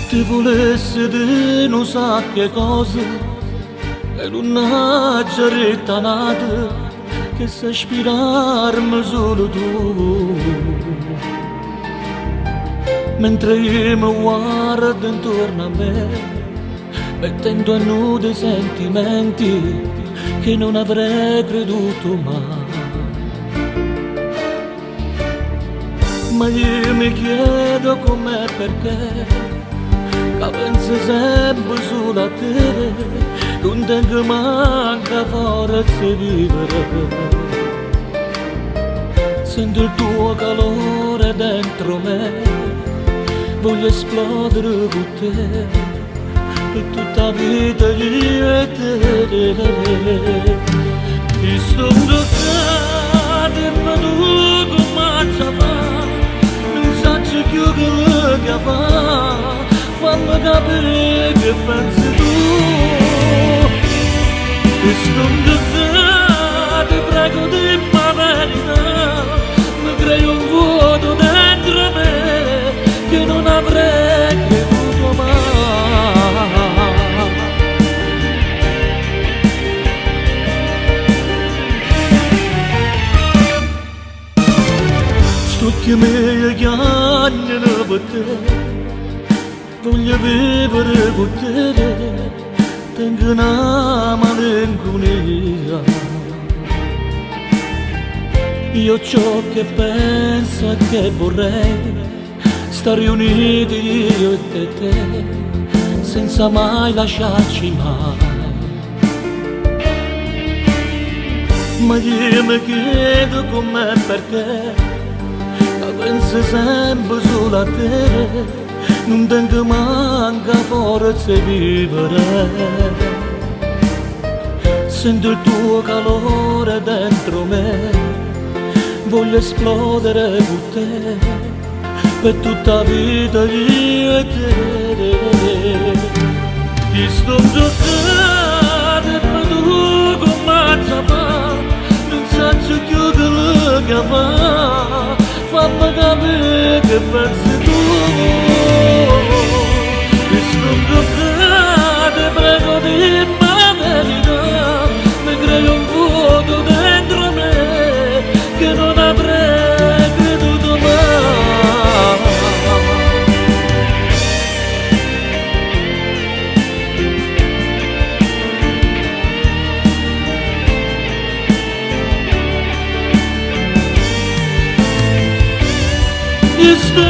Ti volessi di non sa che cosa e non c'è ritanata che sa ispirarmi solo tu. Mentre io mi guardo intorno a me, mettendo a nudo i sentimenti che non avrei creduto mai. Ma io mi chiedo com'è perché che penso sempre solo a te, non tengo manca forza di vivere. Sento il tuo calore dentro me, voglio esplodere con te, per tutta la vita io e te. Ti sto toccando ma tu come ci fa, non so più che fa. Fammi capire che pensi tu. E sto te, ti prego di la verità, mi crei un vuoto dentro me che non avrei creduto mai. Sto che mi chiamano per te, voglio vivere con te, tengo una malinconia. Io ciò che penso e che vorrei, stare uniti io e te, senza mai lasciarci mai. Ma io mi chiedo com'è perché, penso sempre solo a te, non tengo manca forza di vivere. Sento il tuo calore dentro me, voglio esplodere con te, per tutta la vita io e te. Ti sto giocando ma tu come ci fa, non so più quello che fa. Fammi capire che pensi tu. Mi sto toccando, ti prego di la verità, mi crei un vuoto dentro me che non avrei creduto mai. Io sto